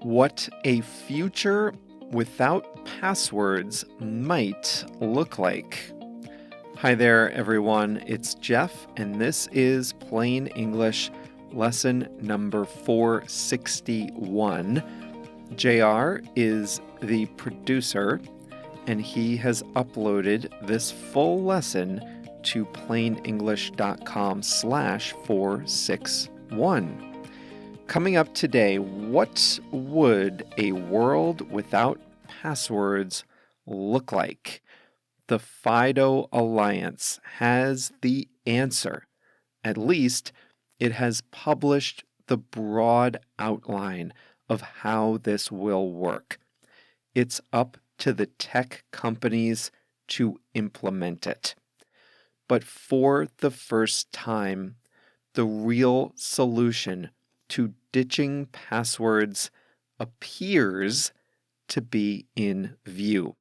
What a future without passwords might look like. Hi there, everyone. It's Jeff, and this is Plain English lesson number 461. JR is the producer, and he has uploaded this full lesson to plainenglish.com/461. Coming up today, what would a world without passwords look like? The FIDO Alliance has the answer. At least, it has published the broad outline of how this will work. It's up to the tech companies to implement it. But for the first time, the real solution to ditching passwords appears to be in view.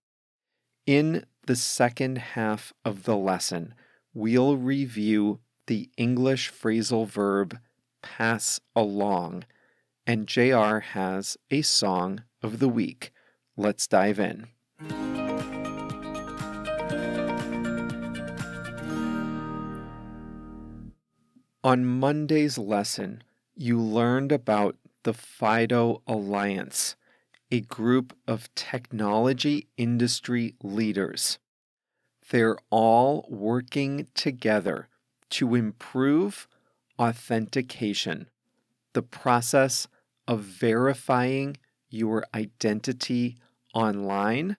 In the second half of the lesson, we'll review the English phrasal verb pass along, and JR has a song of the week. Let's dive in. On Monday's lesson, you learned about the FIDO Alliance, a group of technology industry leaders. They're all working together to improve authentication, the process of verifying your identity online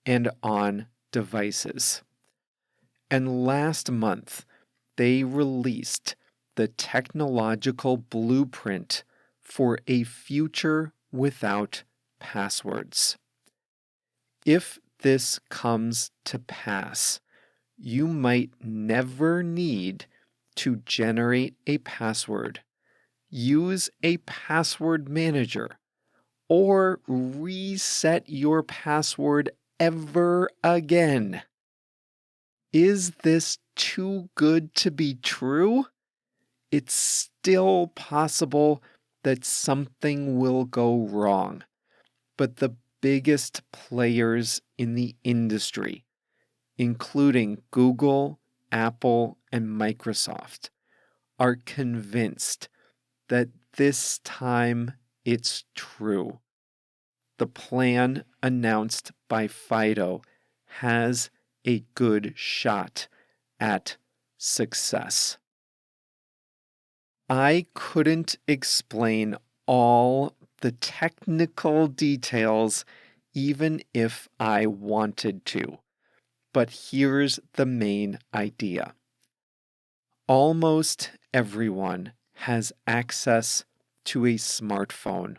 and on devices. And last month, they released the technological blueprint for a future without passwords. If this comes to pass, you might never need to generate a password, use a password manager, or reset your password ever again. Is this too good to be true? It's still possible that something will go wrong. But the biggest players in the industry, including Google, Apple, and Microsoft, are convinced that this time it's true. The plan announced by FIDO has a good shot at success. I couldn't explain all the technical details even if I wanted to, but here's the main idea. Almost everyone has access to a smartphone,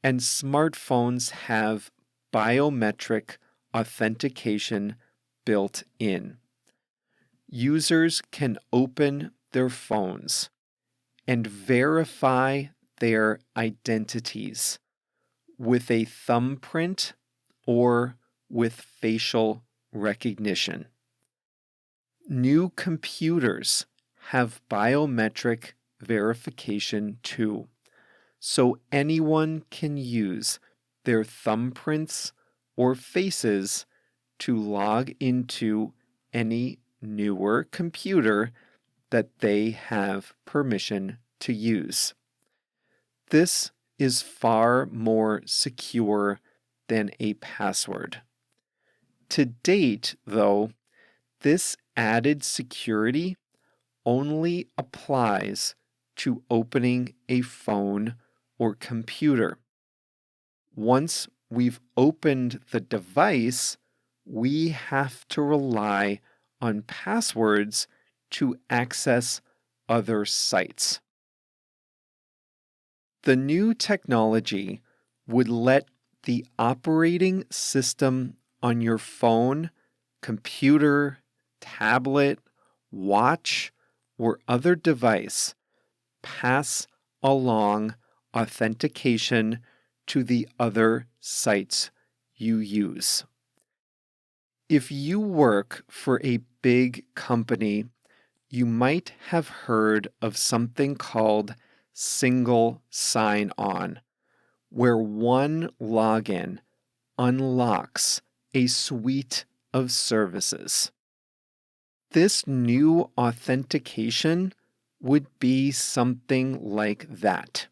and smartphones have biometric authentication built in. Users can open their phones and verify their identities with a thumbprint or with facial recognition. New computers have biometric verification too, so anyone can use their thumbprints or faces to log into any newer computer that they have permission to use. This is far more secure than a password. To date, though, this added security only applies to opening a phone or computer. Once we've opened the device, we have to rely on passwords to access other sites. The new technology would let the operating system on your phone, computer, tablet, watch, or other device pass along authentication to the other sites you use. If you work for a big company, you might have heard of something called single sign-on, where one login unlocks a suite of services. This new authentication would be something like that.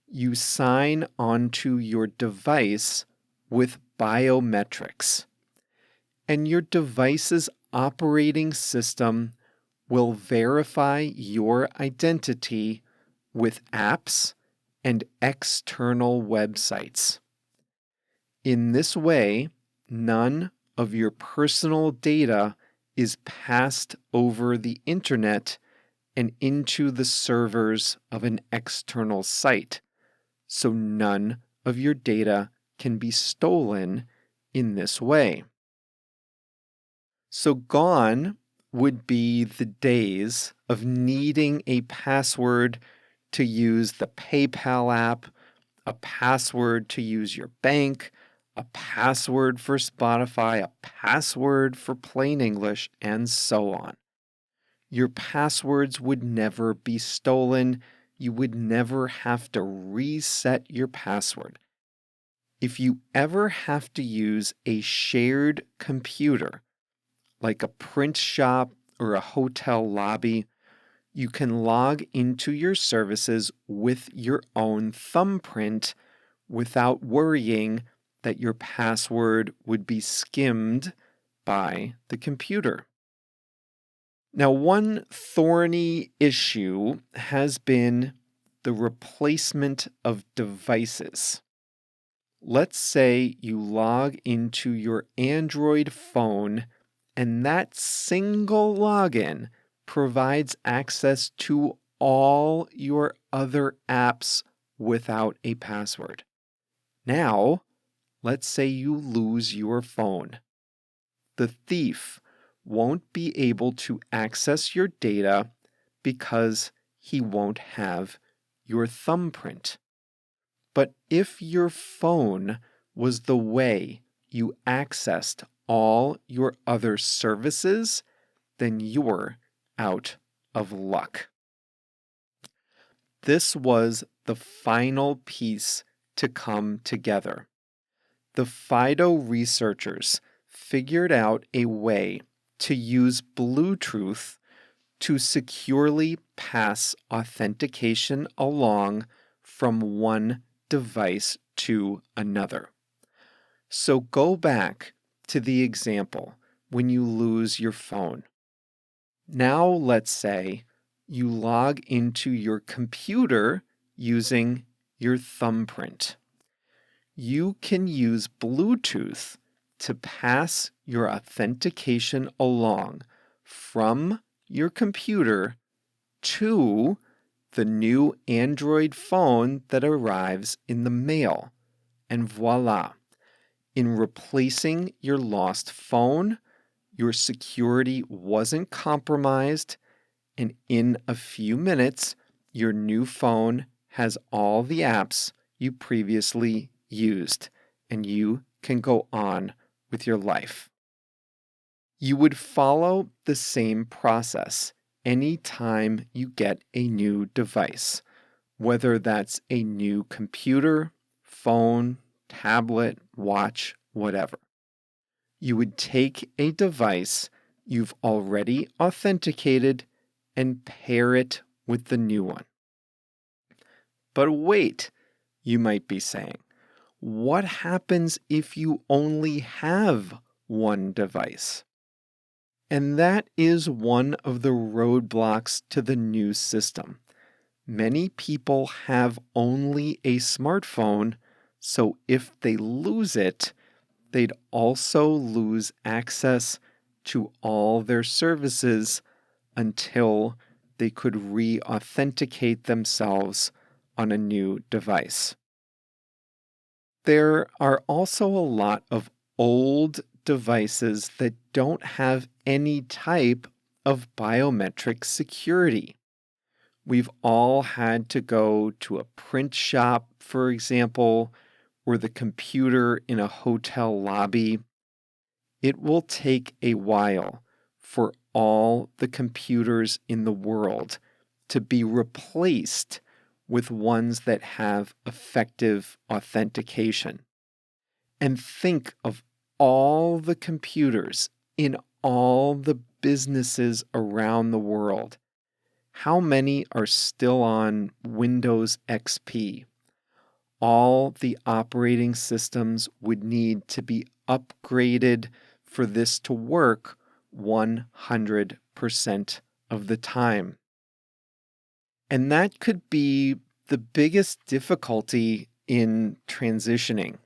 You sign onto your device with biometrics, and your device's operating system will verify your identity with apps and external websites. In this way, none of your personal data is passed over the internet and into the servers of an external site, so none of your data can be stolen in this way. So gone would be the days of needing a password to use the PayPal app, a password to use your bank, a password for Spotify, a password for plain English, and so on. Your passwords would never be stolen. You would never have to reset your password. If you ever have to use a shared computer, like a print shop or a hotel lobby, you can log into your services with your own thumbprint without worrying that your password would be skimmed by the computer. Now, one thorny issue has been the replacement of devices. Let's say you log into your Android phone and that single login provides access to all your other apps without a password. Now, let's say you lose your phone. The thief won't be able to access your data because he won't have your thumbprint. But if your phone was the way you accessed all your other services, then you're out of luck. This was the final piece to come together. The FIDO researchers figured out a way to use Bluetooth to securely pass authentication along from one device to another. So go back to the example when you lose your phone. Now let's say you log into your computer using your thumbprint. You can use Bluetooth to pass your authentication along from your computer to the new Android phone that arrives in the mail. And voila! In replacing your lost phone, your security wasn't compromised, and in a few minutes, your new phone has all the apps you previously used, and you can go on with your life. You would follow the same process anytime you get a new device, whether that's a new computer, phone, tablet, watch, whatever. You would take a device you've already authenticated and pair it with the new one. But wait, you might be saying, what happens if you only have one device? And that is one of the roadblocks to the new system. Many people have only a smartphone, so if they lose it, they'd also lose access to all their services until they could re-authenticate themselves on a new device. There are also a lot of old devices that don't have any type of biometric security. We've all had to go to a print shop, for example, or the computer in a hotel lobby. It will take a while for all the computers in the world to be replaced with ones that have effective authentication. And think of all the computers in all the businesses around the world. How many are still on Windows XP? All the operating systems would need to be upgraded for this to work 100% of the time. And that could be the biggest difficulty in transitioning.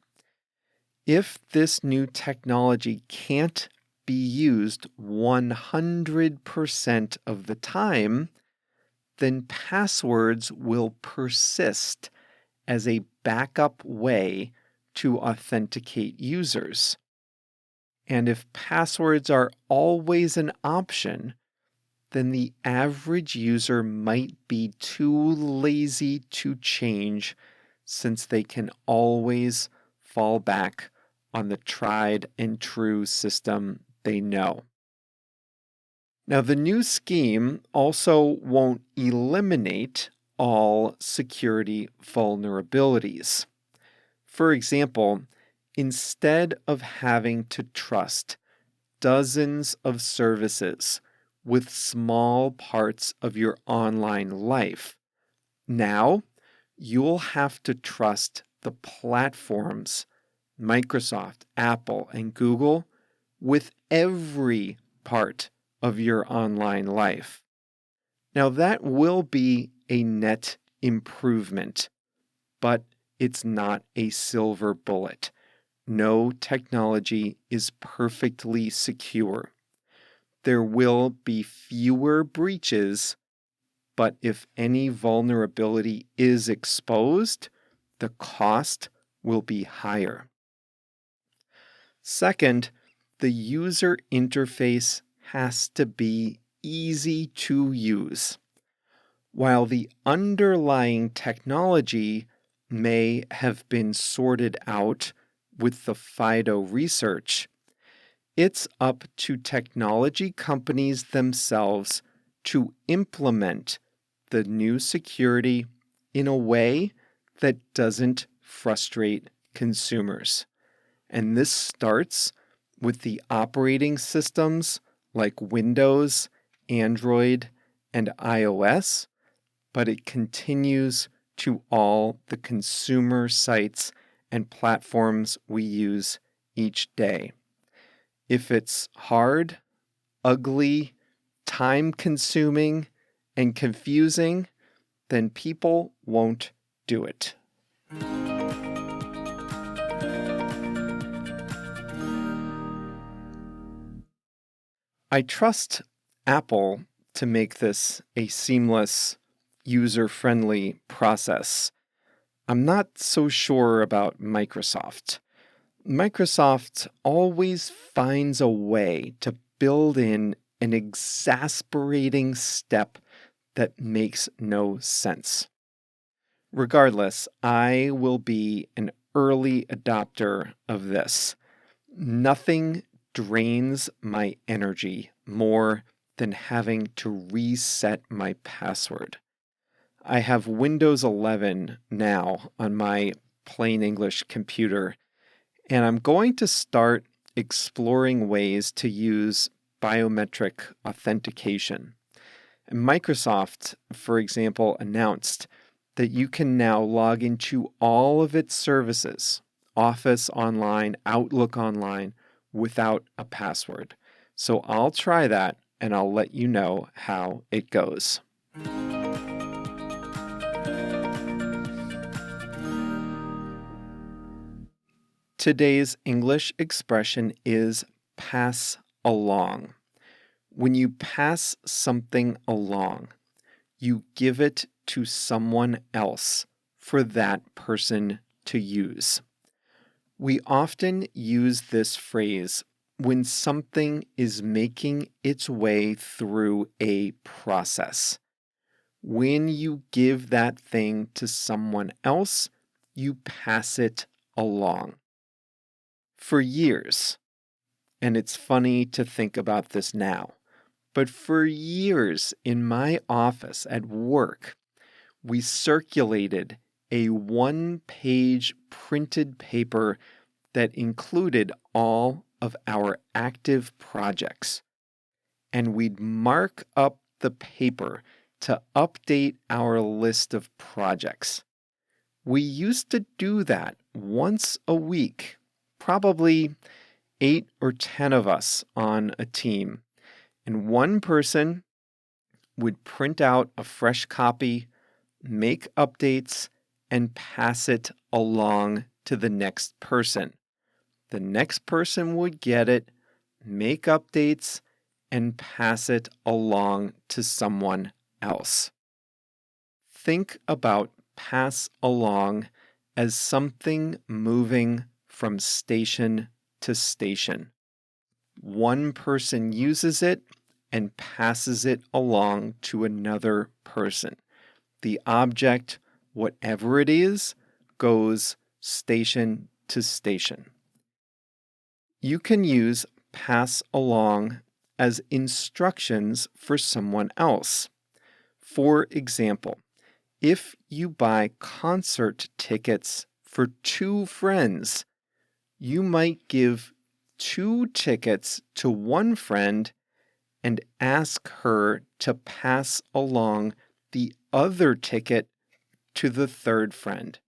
If this new technology can't be used 100% of the time, then passwords will persist as a backup way to authenticate users. And if passwords are always an option, then the average user might be too lazy to change, since they can always fall back on the tried and true system they know. Now, the new scheme also won't eliminate all security vulnerabilities. For example, instead of having to trust dozens of services with small parts of your online life, now you'll have to trust the platforms, Microsoft, Apple, and Google, with every part of your online life. Now, that will be a net improvement, but it's not a silver bullet. No technology is perfectly secure. There will be fewer breaches, but if any vulnerability is exposed, the cost will be higher. Second, the user interface has to be easy to use. While the underlying technology may have been sorted out with the FIDO research, it's up to technology companies themselves to implement the new security in a way that doesn't frustrate consumers. And this starts with the operating systems like Windows, Android, and iOS, but it continues to all the consumer sites and platforms we use each day. If it's hard, ugly, time-consuming, and confusing, then people won't do it. I trust Apple to make this a seamless, user-friendly process. I'm not so sure about Microsoft. Microsoft always finds a way to build in an exasperating step that makes no sense. Regardless, I will be an early adopter of this. Nothing drains my energy more than having to reset my password. I have Windows 11 now on my plain English computer, and I'm going to start exploring ways to use biometric authentication. And Microsoft, for example, announced that you can now log into all of its services, Office Online, Outlook Online, without a password. So I'll try that and I'll let you know how it goes. Today's English expression is pass along. When you pass something along, you give it to someone else for that person to use. We often use this phrase when something is making its way through a process. When you give that thing to someone else, you pass it along. For years, and it's funny to think about this now, but for years in my office at work, We circulated a one-page printed paper that included all of our active projects. And we'd mark up the paper to update our list of projects. We used to do that once a week, probably 8 or 10 of us on a team. And one person would print out a fresh copy, make updates, and pass it along to the next person. The next person would get it, make updates, and pass it along to someone else. Think about pass along as something moving from station to station. One person uses it and passes it along to another person. The object, whatever it is, goes station to station. You can use pass along as instructions for someone else. For example, if you buy concert tickets for 2 friends, you might give 2 tickets to one friend and ask her to pass along the other ticket to the third friend.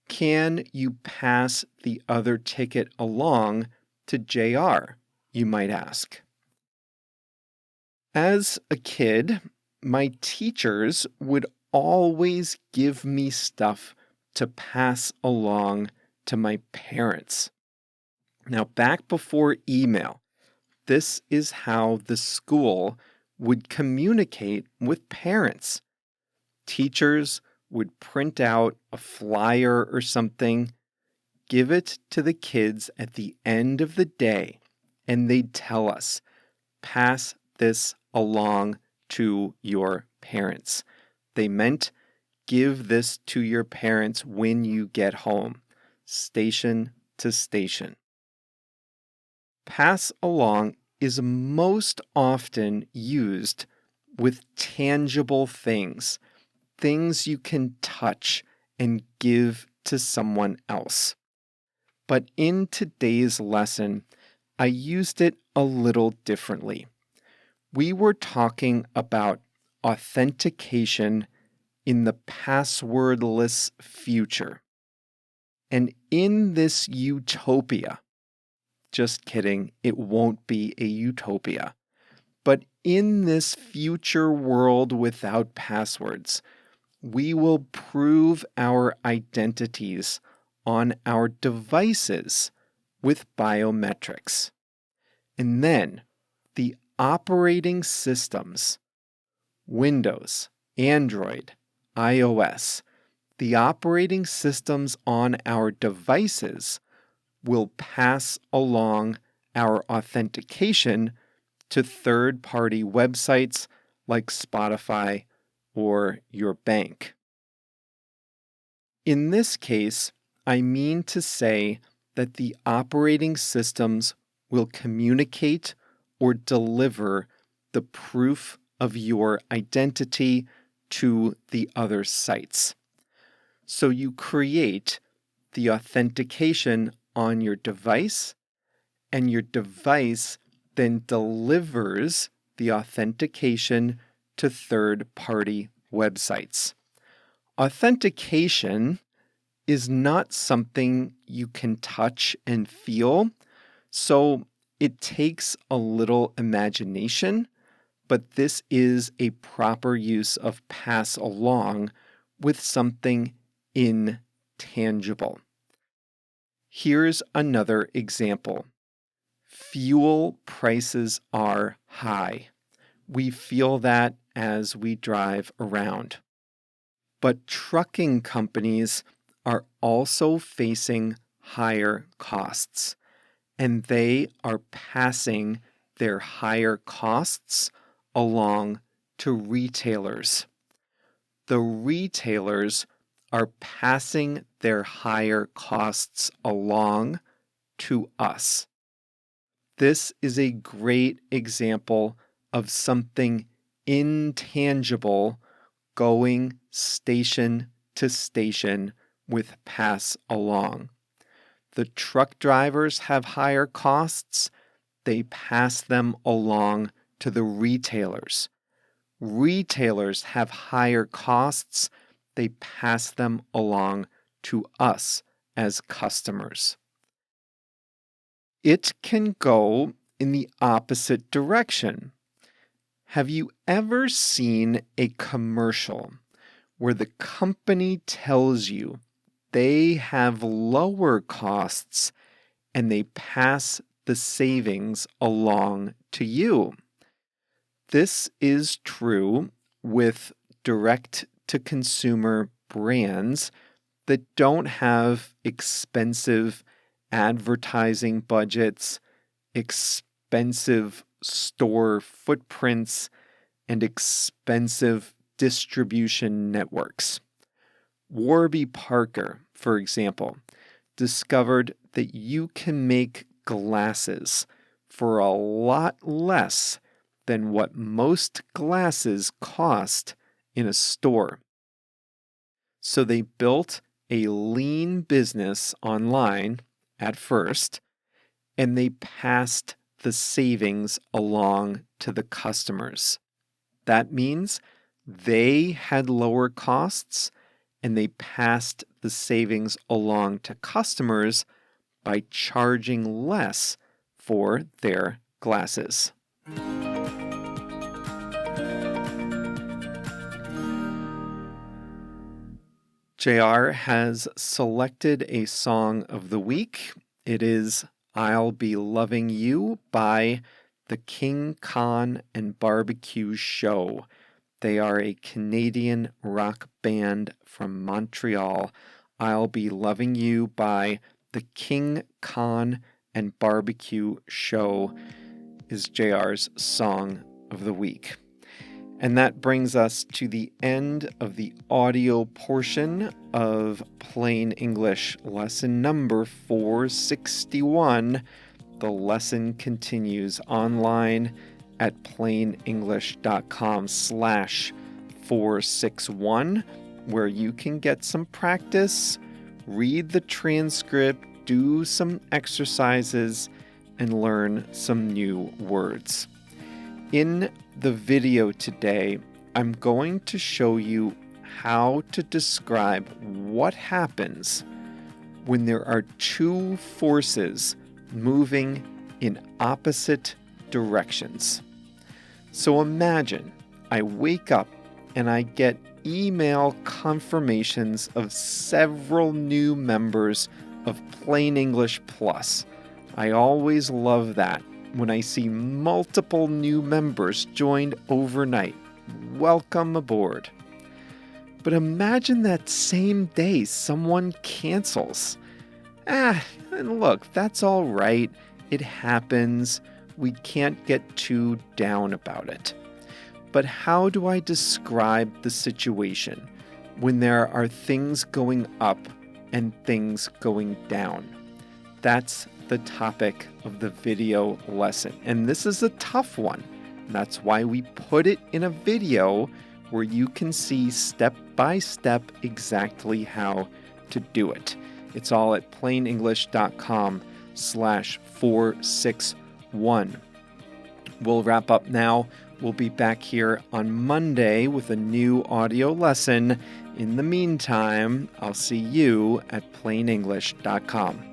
Can you pass the other ticket along to JR, you might ask. As a kid, my teachers would always give me stuff to pass along to my parents. Now, back before email, this is how the school would communicate with parents. Teachers would print out a flyer or something, give it to the kids at the end of the day, and they'd tell us, pass this along to your parents. They meant give this to your parents when you get home, station to station. Pass along is most often used with tangible things, things you can touch and give to someone else. But in today's lesson, I used it a little differently. We were talking about authentication in the passwordless future. And in this utopia, just kidding, it won't be a utopia. But in this future world without passwords, we will prove our identities on our devices with biometrics. And then the operating systems, Windows, Android, iOS, the operating systems on our devices will pass along our authentication to third-party websites like Spotify or your bank. In this case, I mean to say that the operating systems will communicate or deliver the proof of your identity to the other sites. So you create the authentication on your device, and your device then delivers the authentication to third-party websites. Authentication is not something you can touch and feel, so it takes a little imagination, but this is a proper use of pass along with something intangible. Here's another example. Fuel prices are high. We feel that as we drive around. But trucking companies are also facing higher costs, and they are passing their higher costs along to retailers. The retailers are passing their higher costs along to us. This is a great example of something intangible going station to station with pass along. The truck drivers have higher costs. They pass them along to the retailers. Retailers have higher costs. They pass them along to us as customers. It can go in the opposite direction. Have you ever seen a commercial where the company tells you they have lower costs and they pass the savings along to you? This is true with direct-to-consumer brands that don't have expensive advertising budgets, expensive store footprints, and expensive distribution networks. Warby Parker, for example, discovered that you can make glasses for a lot less than what most glasses cost in a store. So they built a lean business online at first, and they passed the savings along to the customers. That means they had lower costs, and they passed the savings along to customers by charging less for their glasses. JR has selected a song of the week. It is I'll Be Loving You by the King Khan and Barbecue Show. They are a Canadian rock band from Montreal. I'll Be Loving You by the King Khan and Barbecue Show is JR's song of the week. And that brings us to the end of the audio portion of Plain English lesson number 461. The lesson continues online at plainenglish.com/461, where you can get some practice, read the transcript, do some exercises, and learn some new words. In the video today, I'm going to show you how to describe what happens when there are two forces moving in opposite directions. So imagine I wake up and I get email confirmations of several new members of Plain English Plus. I always love that. When I see multiple new members joined overnight. Welcome aboard. But imagine that same day someone cancels. And look, that's all right. It happens. We can't get too down about it. But how do I describe the situation when there are things going up and things going down? That's the topic of the video lesson. And this is a tough one. That's why we put it in a video where you can see step by step exactly how to do it. It's all at plainenglish.com/461. We'll wrap up now. We'll be back here on Monday with a new audio lesson. In the meantime, I'll see you at plainenglish.com.